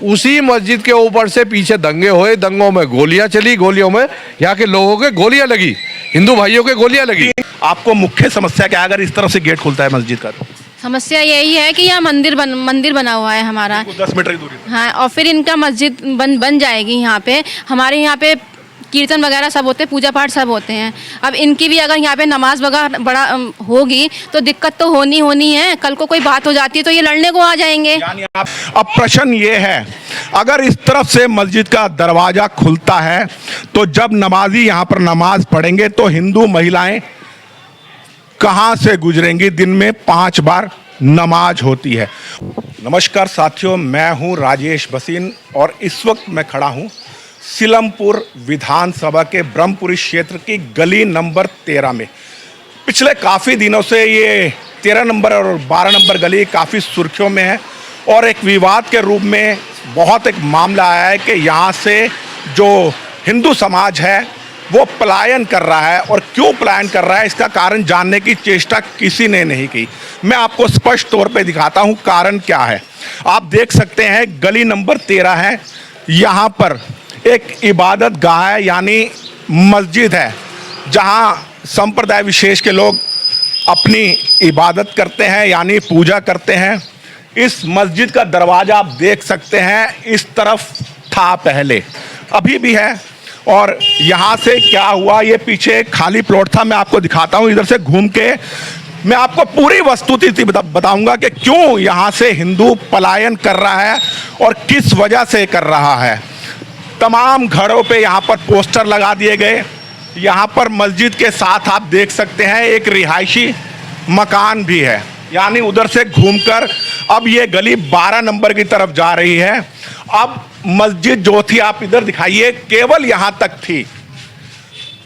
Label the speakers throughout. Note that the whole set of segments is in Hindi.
Speaker 1: उसी मस्जिद के ऊपर से पीछे दंगे हुए, दंगों में गोलियां चली, गोलियों में यहाँ के लोगों के गोलियां लगी, हिंदू भाइयों के गोलियां लगी।
Speaker 2: आपको मुख्य समस्या क्या है अगर इस तरफ से गेट खुलता है मस्जिद का?
Speaker 3: समस्या यही है कि यहाँ मंदिर बना हुआ है हमारा,
Speaker 2: 10 मीटर की दूरी पर।
Speaker 3: हाँ, और फिर इनका मस्जिद बन जाएगी यहाँ पे। हमारे यहाँ पे कीर्तन वगैरह सब होते हैं, पूजा पाठ सब होते हैं। अब इनकी भी अगर यहाँ पे नमाज वगैरह बड़ा होगी तो दिक्कत तो होनी है। कल को कोई बात हो जाती है तो ये लड़ने को आ जाएंगे।
Speaker 2: अब प्रश्न ये है, अगर इस तरफ से मस्जिद का दरवाजा खुलता है तो जब नमाजी यहाँ पर नमाज पढ़ेंगे तो हिंदू महिलाएं कहां से गुजरेंगी? दिन में 5 बार नमाज होती है। नमस्कार साथियों, मैं हूं राजेश भसीन और इस वक्त मैं खड़ा हूं सीलमपुर विधानसभा के ब्रह्मपुरी क्षेत्र की गली नंबर 13 में। पिछले काफ़ी दिनों से ये 13 नंबर और 12 नंबर गली काफ़ी सुर्खियों में है और एक विवाद के रूप में बहुत एक मामला आया है कि यहाँ से जो हिंदू समाज है वो पलायन कर रहा है। और क्यों पलायन कर रहा है इसका कारण जानने की चेष्टा किसी ने नहीं की। मैं आपको स्पष्ट तौर पे दिखाता हूँ कारण क्या है। आप देख सकते हैं गली नंबर 13 है, यहाँ पर एक इबादत गाह है, यानी मस्जिद है जहाँ संप्रदाय विशेष के लोग अपनी इबादत करते हैं, यानी पूजा करते हैं। इस मस्जिद का दरवाज़ा आप देख सकते हैं, इस तरफ था पहले, अभी भी है। और यहाँ से क्या हुआ, ये पीछे खाली प्लॉट था, मैं आपको दिखाता हूँ। इधर से घूम के मैं आपको पूरी वस्तुस्थिति बताऊंगा कि क्यों यहाँ से हिंदू पलायन कर रहा है और किस वजह से कर रहा है। तमाम घरों पे यहाँ पर पोस्टर लगा दिए गए। यहाँ पर मस्जिद के साथ आप देख सकते हैं एक रिहायशी मकान भी है, यानी उधर से घूमकर अब ये गली 12 नंबर की तरफ जा रही है। अब मस्जिद जो थी, आप इधर दिखाइए, केवल यहाँ तक थी,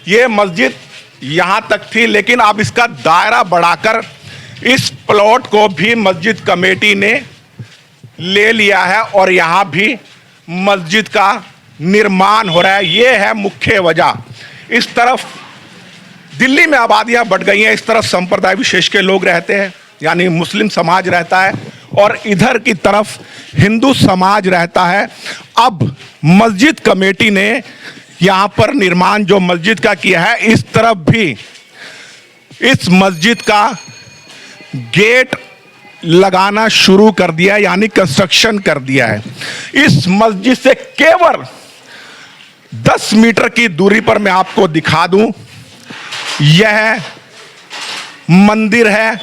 Speaker 2: ये मस्जिद यहाँ तक थी, लेकिन अब इसका दायरा बढ़ाकर इस प्लॉट को भी मस्जिद कमेटी ने ले लिया है और यहाँ भी मस्जिद का निर्माण हो रहा है। ये है मुख्य वजह। इस तरफ दिल्ली में आबादियां बढ़ गई हैं, इस तरफ संप्रदाय विशेष के लोग रहते हैं, यानी मुस्लिम समाज रहता है, और इधर की तरफ हिंदू समाज रहता है। अब मस्जिद कमेटी ने यहाँ पर निर्माण जो मस्जिद का किया है, इस तरफ भी इस मस्जिद का गेट लगाना शुरू कर दिया है, यानी कंस्ट्रक्शन कर दिया है। इस मस्जिद से केवल 10 मीटर की दूरी पर मैं आपको दिखा दूं, यह मंदिर है,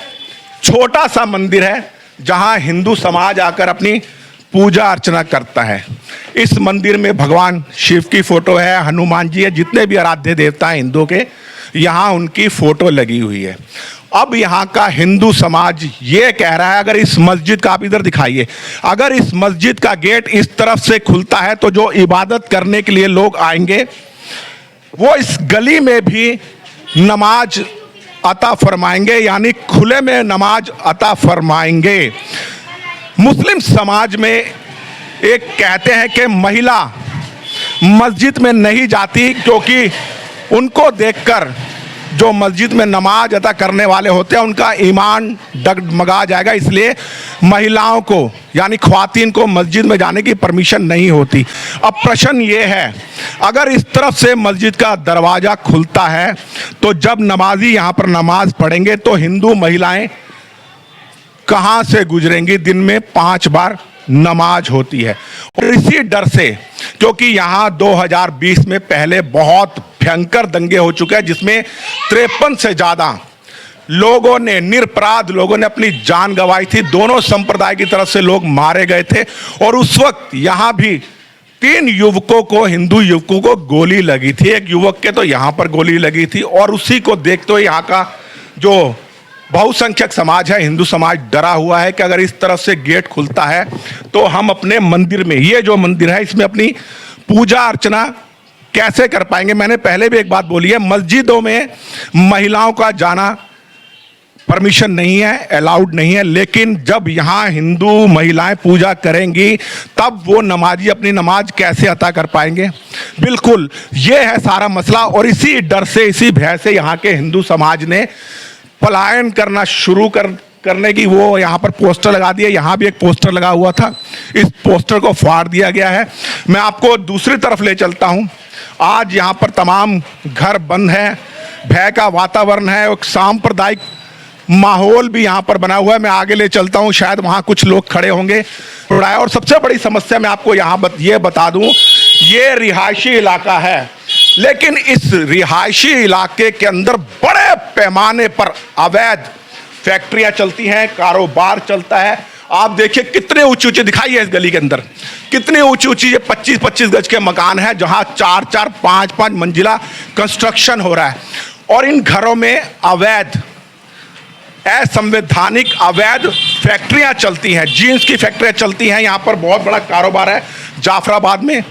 Speaker 2: छोटा सा मंदिर है जहां हिंदू समाज आकर अपनी पूजा अर्चना करता है। इस मंदिर में भगवान शिव की फोटो है, हनुमान जी है, जितने भी आराध्य देवता हैं हिंदू के, यहाँ उनकी फोटो लगी हुई है। अब यहाँ का हिंदू समाज ये कह रहा है, अगर इस मस्जिद का, आप इधर दिखाइए, अगर इस मस्जिद का गेट इस तरफ से खुलता है तो जो इबादत करने के लिए लोग आएंगे वो इस गली में भी नमाज अता फरमाएंगे, यानी खुले में नमाज अता फरमाएंगे। मुस्लिम समाज में एक कहते हैं कि महिला मस्जिद में नहीं जाती क्योंकि उनको देखकर जो मस्जिद में नमाज अदा करने वाले होते हैं उनका ईमान डगमगा जाएगा, इसलिए महिलाओं को, यानी ख्वातीन को मस्जिद में जाने की परमिशन नहीं होती। अब प्रश्न ये है, अगर इस तरफ से मस्जिद का दरवाज़ा खुलता है तो जब नमाजी यहाँ पर नमाज पढ़ेंगे तो हिंदू महिलाएं कहाँ से गुजरेंगी? दिन में 5 बार नमाज होती है। और इसी डर से, क्योंकि यहाँ 2020 में पहले बहुत भयंकर दंगे हो चुके हैं जिसमें 53 से ज़्यादा लोगों ने, निरपराध लोगों ने अपनी जान गंवाई थी। दोनों संप्रदाय की तरफ से लोग मारे गए थे और उस वक्त यहाँ भी 3 युवकों को, हिंदू युवकों को गोली लगी थी। एक युवक के तो यहाँ पर गोली लगी थी और उसी को देखते हुए यहाँ का जो बहुसंख्यक समाज है, हिंदू समाज, डरा हुआ है कि अगर इस तरफ से गेट खुलता है तो हम अपने मंदिर में, ये जो मंदिर है इसमें अपनी पूजा अर्चना कैसे कर पाएंगे। मैंने पहले भी एक बात बोली है, मस्जिदों में महिलाओं का जाना परमिशन नहीं है, अलाउड नहीं है, लेकिन जब यहाँ हिंदू महिलाएं पूजा करेंगी तब वो नमाजी अपनी नमाज कैसे अता कर पाएंगे? बिल्कुल ये है सारा मसला। और इसी डर से, इसी भय से यहाँ के हिंदू समाज ने पलायन करना शुरू कर करने की वो यहाँ पर पोस्टर लगा दिया। यहाँ भी एक पोस्टर लगा हुआ था, इस पोस्टर को फाड़ दिया गया है। मैं आपको दूसरी तरफ ले चलता हूँ। आज यहाँ पर तमाम घर बंद है, भय का वातावरण है, एक सांप्रदायिक माहौल भी यहाँ पर बना हुआ है। मैं आगे ले चलता हूँ, शायद वहाँ कुछ लोग खड़े होंगे। और सबसे बड़ी समस्या मैं आपको यहाँ ये बता दूँ, ये रिहायशी इलाका है, लेकिन इस रिहायशी इलाके के अंदर बड़े पैमाने पर अवैध फैक्ट्रियां चलती हैं, कारोबार चलता है। आप देखिए कितने ऊंचे ऊंचे दिखाई है इस गली के अंदर, कितने ऊंची ऊंची ये 25-25 गज के मकान हैं, जहां 4-4, 5-5 मंजिला कंस्ट्रक्शन हो रहा है। और इन घरों में अवैध, असंवैधानिक अवैध फैक्ट्रियां चलती हैं, जीन्स की फैक्ट्रियां चलती हैं। यहाँ पर बहुत बड़ा कारोबार है जाफराबाद में,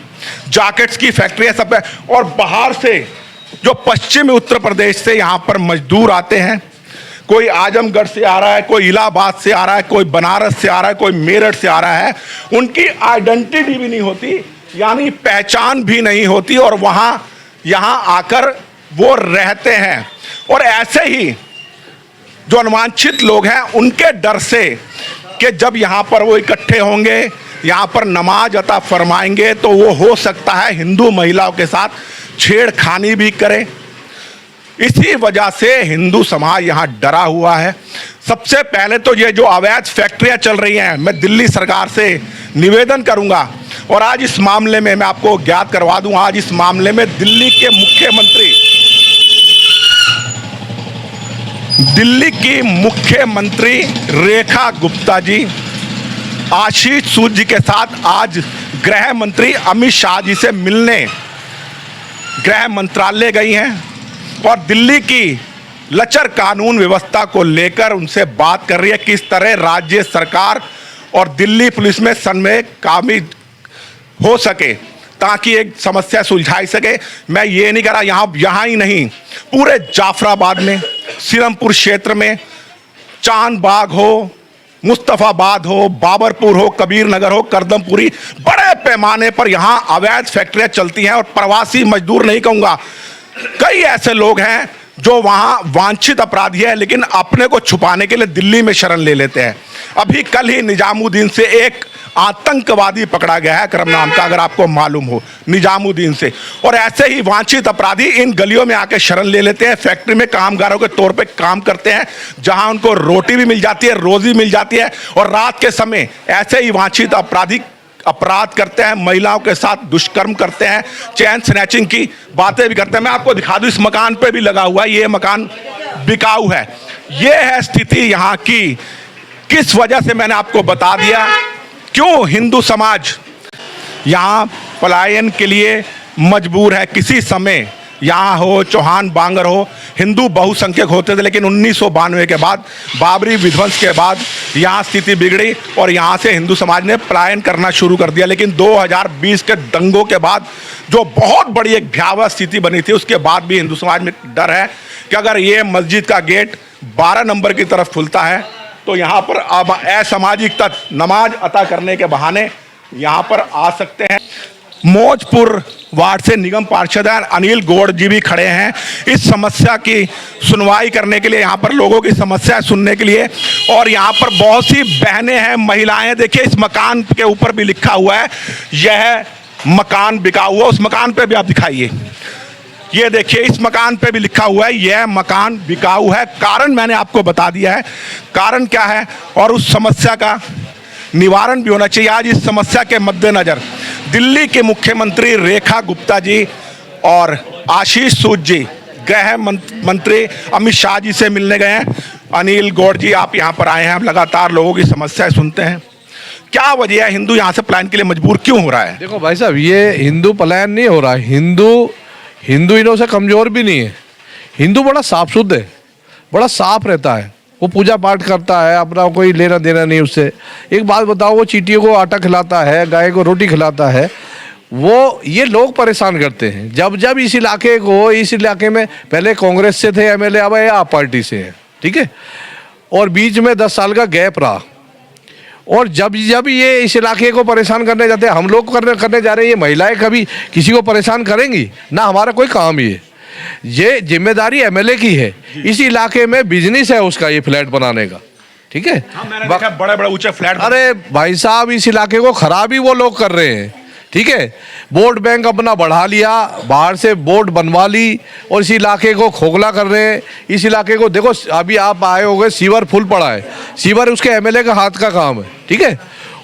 Speaker 2: जैकेट्स की फैक्ट्रियां सब है। और बाहर से जो पश्चिमी उत्तर प्रदेश से यहाँ पर मजदूर आते हैं, कोई आजमगढ़ से आ रहा है, कोई इलाहाबाद से आ रहा है, कोई बनारस से आ रहा है, कोई मेरठ से आ रहा है, उनकी आइडेंटिटी भी नहीं होती, यानी पहचान भी नहीं होती, और वहाँ यहाँ आकर वो रहते हैं। और ऐसे ही जो अनवांछित लोग हैं, उनके डर से कि जब यहाँ पर वो इकट्ठे होंगे, यहाँ पर नमाज अता फरमाएंगे, तो वो हो सकता है हिंदू महिलाओं के साथ छेड़खानी भी करे। इसी वजह से हिंदू समाज यहाँ डरा हुआ है। सबसे पहले तो ये जो अवैध फैक्ट्रियाँ चल रही हैं, मैं दिल्ली सरकार से निवेदन करूँगा, और आज इस मामले में मैं आपको ज्ञात करवा दूँ, आज इस मामले में दिल्ली की मुख्यमंत्री रेखा गुप्ता जी आशीष सूद जी के साथ आज गृह मंत्री अमित शाह जी से मिलने गृह मंत्रालय गई हैं, और दिल्ली की लचर कानून व्यवस्था को लेकर उनसे बात कर रही है, किस तरह राज्य सरकार और दिल्ली पुलिस में समन्वय कामी हो सके ताकि एक समस्या सुलझाई सके। मैं ये नहीं कह रहा यहाँ ही नहीं, पूरे जाफराबाद में, सीरमपुर क्षेत्र में, चांदबाग हो, मुस्तफ़ाबाद हो, बाबरपुर हो, कबीर नगर हो, करदमपुरी, बड़े पैमाने पर यहाँ अवैध फैक्ट्रियाँ चलती हैं। और प्रवासी मजदूर नहीं कहूँगा, कई ऐसे लोग हैं जो वहाँ वांछित अपराधी है, लेकिन अपने को छुपाने के लिए दिल्ली में शरण ले लेते हैं। अभी कल ही निजामुद्दीन से एक आतंकवादी पकड़ा गया है, करम नाम का, अगर आपको मालूम हो, निजामुद्दीन से। और ऐसे ही वांछित अपराधी इन गलियों में आके शरण ले लेते हैं, फैक्ट्री में कामगारों के तौर पे काम करते हैं, जहां उनको रोटी भी मिल जाती है, रोजी मिल जाती है, और रात के समय ऐसे ही वांछित अपराधी अपराध करते हैं, महिलाओं के साथ दुष्कर्म करते हैं, चैन स्नैचिंग की बातें भी करते हैं। मैं आपको दिखा दूं, इस मकान पे भी लगा हुआ है, ये मकान बिकाऊ है। ये है स्थिति यहाँ की। किस वजह से मैंने आपको बता दिया, क्यों हिंदू समाज यहाँ पलायन के लिए मजबूर है। किसी समय यहाँ हो, चौहान बांगर हो, हिंदू बहुसंख्यक होते थे, लेकिन 1992 के बाद, बाबरी विध्वंस के बाद यहाँ स्थिति बिगड़ी और यहाँ से हिंदू समाज ने पलायन करना शुरू कर दिया। लेकिन 2020 के दंगों के बाद जो बहुत बड़ी एक भयावह स्थिति बनी थी, उसके बाद भी हिंदू समाज में डर है कि अगर ये मस्जिद का गेट 12 नंबर की तरफ खुलता है, तो यहाँ पर अब असामाजिक तत्व नमाज अता करने के बहाने यहाँ पर आ सकते हैं। मौजपुर वार्ड से निगम पार्षद अनिल गौड़ जी भी खड़े हैं इस समस्या की सुनवाई करने के लिए, यहाँ पर लोगों की समस्या सुनने के लिए। और यहाँ पर बहुत सी बहनें हैं, महिलाएं। देखिए, इस मकान के ऊपर भी लिखा हुआ है, यह मकान बिका हुआ। उस मकान पे भी आप दिखाइए, ये देखिए, इस मकान पे भी लिखा हुआ है, यह मकान बिकाऊ है। कारण मैंने आपको बता दिया है, कारण क्या है, और उस समस्या का निवारण भी होना चाहिए। आज इस समस्या के मद्देनजर दिल्ली के मुख्यमंत्री रेखा गुप्ता जी और आशीष सूद जी गृह मंत्री अमित शाह जी से मिलने गए हैं। अनिल गौड़ जी, आप यहाँ पर आए हैं, आप लगातार लोगों की समस्याएं सुनते हैं, क्या वजह है हिंदू यहाँ से पलायन के लिए मजबूर क्यों हो रहा है?
Speaker 1: देखो भाई साहब, ये हिंदू पलायन नहीं हो रहा है, हिंदू इनों से कमजोर भी नहीं है। हिंदू बड़ा साफ शुद्ध है, बड़ा साफ रहता है, वो पूजा पाठ करता है, अपना कोई लेना देना नहीं उससे। एक बात बताओ, वो चींटियों को आटा खिलाता है, गाय को रोटी खिलाता है, वो ये लोग परेशान करते हैं। जब इस इलाके में पहले कांग्रेस से थे एमएलए, अब ये आप पार्टी से है, ठीक है, और बीच में 10 साल का गैप रहा। और जब ये इस इलाके को परेशान करने जाते हैं, हम लोग करने जा रहे हैं, ये महिलाएं कभी किसी को परेशान करेंगी ना, हमारा कोई काम ये जिम्मेदारी एमएलए की है। इस इलाके में बिजनेस है उसका, ये फ्लैट बनाने का, ठीक है।
Speaker 2: मैंने देखा बड़े बड़े ऊंचे फ्लैट।
Speaker 1: अरे भाई साहब, इस इलाके को खराब ही वो लोग कर रहे हैं, ठीक है। वोट बैंक अपना बढ़ा लिया, बाहर से वोट बनवा ली और इस इलाके को खोखला कर रहे हैं। इस इलाके को देखो, अभी आप आए होंगे, सीवर फुल पड़ा है। सीवर उसके एमएलए का हाथ का काम है, ठीक है।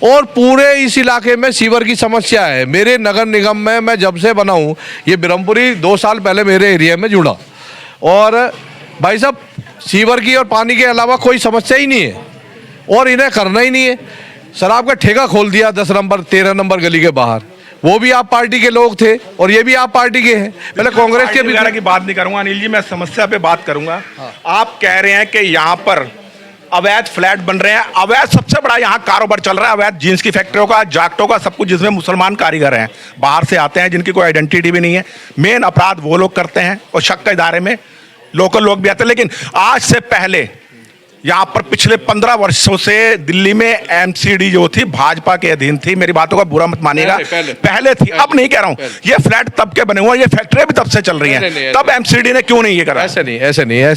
Speaker 1: और पूरे इस इलाके में सीवर की समस्या है। मेरे नगर निगम में मैं जब से बना हूँ, ये ब्रह्मपुरी 2 साल पहले मेरे एरिया में जुड़ा, और भाई साहब सीवर की और पानी के अलावा कोई समस्या ही नहीं है और इन्हें करना ही नहीं है। शराब का ठेका खोल दिया 10 नंबर 13 नंबर गली के बाहर, वो भी आप पार्टी के लोग थे और ये भी आप पार्टी के हैं। पहले कांग्रेस के
Speaker 2: वगैरह की बात नहीं करूंगा अनिल जी, मैं समस्या पे बात करूंगा। आप कह रहे हैं कि यहाँ पर अवैध फ्लैट बन रहे हैं, अवैध सबसे बड़ा यहाँ कारोबार चल रहा है, अवैध जींस की फैक्ट्रियों का, जागटों का, सब कुछ, जिसमें मुसलमान कारीगर हैं, बाहर से आते हैं, जिनकी कोई आइडेंटिटी भी नहीं है। मेन अपराध वो लोग करते हैं और शक के इदारे में लोकल लोग भी आते हैं। लेकिन आज से पहले यहाँ पर पिछले 15 वर्षों से दिल्ली में एमसीडी जो थी भाजपा के अधीन थी। मेरी बातों का बुरा मत मानिएगा, पहले थी, अब नहीं कह रहा हूँ। ये फ्लैट तब के बने हुए, ये फैक्ट्री भी तब से चल रही है, तब एमसीडी ने क्यों नहीं ये करा?
Speaker 1: ऐसे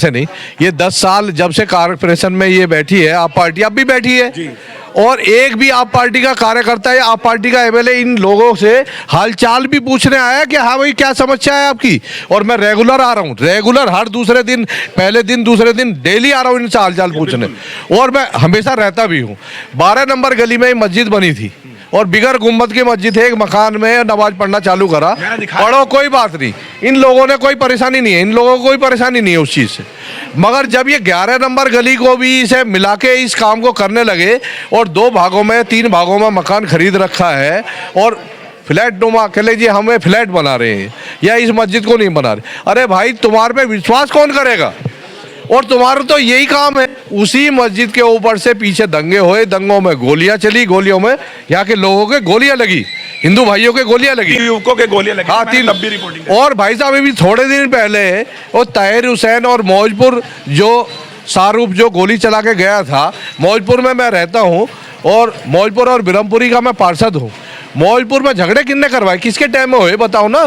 Speaker 1: नहीं। ये 10 साल जब से कारपोरेशन में ये बैठी है, आप पार्टी अब भी बैठी है, और एक भी आप पार्टी का कार्यकर्ता या आप पार्टी का एमएलए इन लोगों से हालचाल भी पूछने आया कि हाँ भाई क्या समस्या है आपकी। और मैं रेगुलर आ रहा हूँ, रेगुलर हर दूसरे दिन, पहले दिन दूसरे दिन डेली आ रहा हूँ इनसे हालचाल पूछने, और मैं हमेशा रहता भी हूँ। 12 नंबर गली में मस्जिद बनी थी और बिगर गुम्बद की मस्जिद है, एक मकान में नमाज पढ़ना चालू करा, पढ़ो कोई बात नहीं, इन लोगों ने कोई परेशानी नहीं है, इन लोगों को कोई परेशानी नहीं है उस चीज़ से। मगर जब ये 11 नंबर गली को भी इसे मिला के इस काम को करने लगे और 2 भागों में 3 भागों में मकान खरीद रखा है और फ्लैट नुमा कह लीजिए हमें फ्लैट बना रहे हैं या इस मस्जिद को नहीं बना रहे। अरे भाई तुम्हारे पे विश्वास कौन करेगा? और तुम्हारा तो यही काम है। उसी मस्जिद के ऊपर से पीछे दंगे हुए, दंगों में गोलियां चली, गोलियों में यहाँ के लोगों के गोलियां लगी, हिंदू भाइयों के गोलियां लगी,
Speaker 2: युवकों के गोलियां लगी।
Speaker 1: हाँ, 3। और भाई साहब अभी थोड़े दिन पहले वो ताहिर हुसैन और मौजपुर जो शाहरुख जो गोली चला के गया था, मौजपुर में मैं रहता हूँ और मौजपुर और ब्रह्मपुरी का मैं पार्षद हूँ। मौजपुर में झगड़े किसने करवाए, किसके टाइम में हुए बताओ ना?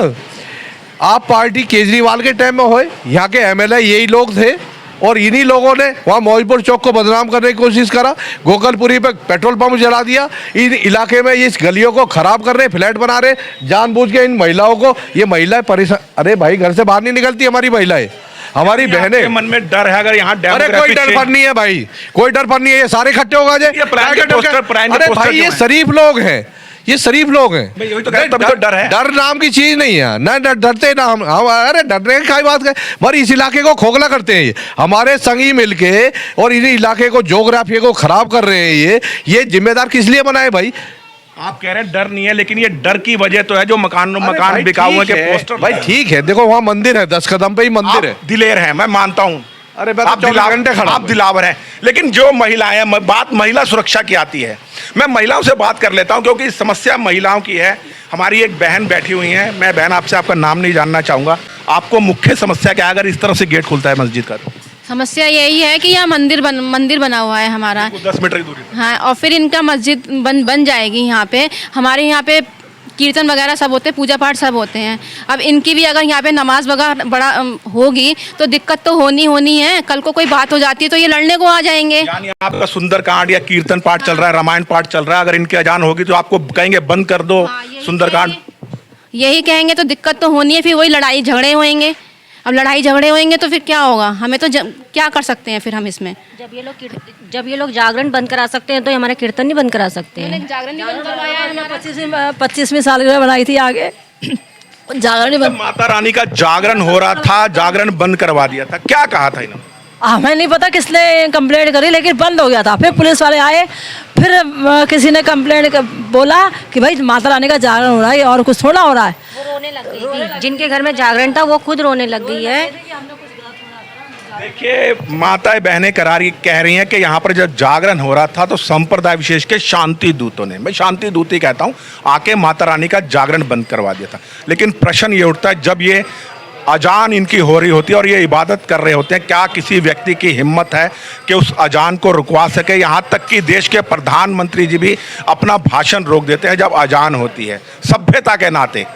Speaker 1: आप पार्टी केजरीवाल के टाइम में हुए, यहाँ के एमएलए यही लोग थे और इन्हीं लोगों ने वहाँ मौजपुर चौक को बदनाम करने की कोशिश करा, गोकलपुरी पे पेट्रोल पंप जला दिया, इन इलाके में इस गलियों को खराब कर रहे, फ्लैट बना रहे जानबूझ के इन महिलाओं को। ये महिलाएं परेशान, अरे भाई घर से बाहर नहीं निकलती हमारी महिलाएं, हमारी बहनें।
Speaker 2: मन में डर है अगर यहाँ,
Speaker 1: अरे कोई डर फर नहीं है भाई, कोई डर फर नहीं है, ये सारे इकट्ठे होगा। अरे भाई ये शरीफ लोग हैं, ये शरीफ लोग हैं,
Speaker 2: यही तो कहता हूं, तो डर है,
Speaker 1: डर नाम की चीज नहीं है ना, डरते ना हम। अरे डरने की क्या बात है, मगर इस इलाके को खोखला करते हैं ये हमारे संगी मिलके और इस इलाके को ज्योग्राफी को खराब कर रहे हैं। ये जिम्मेदार किस लिए बनाए भाई?
Speaker 2: आप कह रहे हैं डर नहीं है, लेकिन ये डर की वजह तो है जो मकान बिकाऊ हुए के पोस्टर।
Speaker 1: भाई ठीक है, देखो वहाँ मंदिर है, 10 कदम पे ही मंदिर है।
Speaker 2: दिलेर है, मैं मानता हूँ।
Speaker 1: अरे
Speaker 2: आप दिलावर हैं, लेकिन जो महिलाएं, बात महिला सुरक्षा की आती है, मैं महिलाओं से बात कर लेता हूं क्योंकि समस्या महिलाओं की है। हमारी एक बहन बैठी हुई है, मैं बहन आपसे आपका नाम नहीं जानना चाहूँगा, आपको मुख्य समस्या क्या है अगर इस तरफ से गेट खुलता है मस्जिद का?
Speaker 3: समस्या यही है कि यहाँ मंदिर बना हुआ है हमारा,
Speaker 2: 10 मीटर की दूरी पर।
Speaker 3: हाँ, और फिर इनका मस्जिद बन जाएगी यहाँ पे। हमारे यहाँ पे कीर्तन वगैरह सब होते हैं, पूजा पाठ सब होते हैं। अब इनकी भी अगर यहाँ पे नमाज वगैरह बड़ा होगी तो दिक्कत तो होनी है। कल को कोई बात हो जाती है तो ये लड़ने को आ जाएंगे।
Speaker 2: यानी आपका सुंदरकांड या कीर्तन पाठ चल रहा है, रामायण पाठ चल रहा है, अगर इनकी अजान होगी तो आपको कहेंगे बंद कर दो सुंदरकांड,
Speaker 3: यही कहेंगे तो दिक्कत तो होनी है। फिर वही लड़ाई झगड़े होंगे, अब लड़ाई झगड़े होंगे तो फिर क्या होगा? हमें तो क्या कर सकते हैं फिर हम इसमें?
Speaker 4: जब ये लोग जागरण बंद करा सकते हैं तो हमारा कीर्तन नहीं बंद करा सकते हैं।
Speaker 3: जागरण नहीं बंद करवाया है,
Speaker 4: 25वीं सालगिरह बनाई थी आगे जागरण नहीं बंद।
Speaker 2: माता रानी का जागरण हो रहा था, जागरण बंद करवा दिया था, क्या कहा था इन्होंने?
Speaker 4: हमें नहीं पता किसने कंप्लेंट करी, लेकिन बंद हो गया था। फिर पुलिस वाले आए, फिर किसी ने कंप्लेंट बोला कि भाई माता रानी का जागरण हो रहा है और कुछ थोड़ा हो रहा है।
Speaker 5: वो रोने लग गई थी, जिनके घर में जागरण था वो खुद रोने लग गई है।
Speaker 2: देखिए माताएं बहनें कह रही हैं कि यहाँ पर जब जागरण हो रहा था तो संप्रदाय विशेष के शांति दूतों ने, मैं शांति दूत ही कहता हूँ, आके माता रानी का जागरण बंद करवा दिया था। लेकिन प्रश्न ये उठता है, जब ये अजान इनकी हो रही होती है और ये इबादत कर रहे होते हैं, क्या किसी व्यक्ति की हिम्मत है कि उस अजान को रुकवा सके? यहाँ तक कि देश के प्रधानमंत्री जी भी अपना भाषण रोक देते हैं जब अजान होती है, सभ्यता के नाते,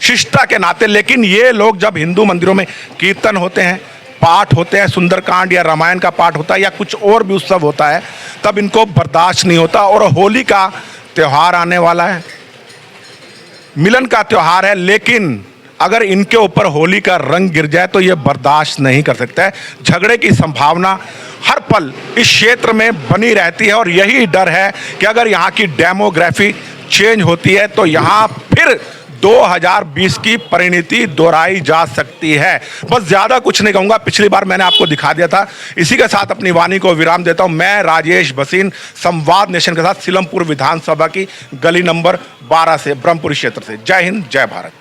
Speaker 2: शिष्टता के नाते। लेकिन ये लोग जब हिंदू मंदिरों में कीर्तन होते हैं, पाठ होते हैं, सुंदरकांड या रामायण का पाठ होता है या कुछ और भी उत्सव होता है, तब इनको बर्दाश्त नहीं होता। और होली का त्यौहार आने वाला है, मिलन का त्यौहार है, लेकिन अगर इनके ऊपर होली का रंग गिर जाए तो ये बर्दाश्त नहीं कर सकता है। झगड़े की संभावना हर पल इस क्षेत्र में बनी रहती है और यही डर है कि अगर यहाँ की डेमोग्राफी चेंज होती है तो यहाँ फिर 2020 की परिणति दोहराई जा सकती है। बस ज़्यादा कुछ नहीं कहूँगा, पिछली बार मैंने आपको दिखा दिया था। इसी के साथ अपनी वाणी को विराम देता हूँ। मैं राजेश भसीन, संवाद नेशन के साथ, सीलमपुर विधानसभा की गली नंबर 12 से, ब्रह्मपुरी क्षेत्र से। जय हिंद, जय भारत।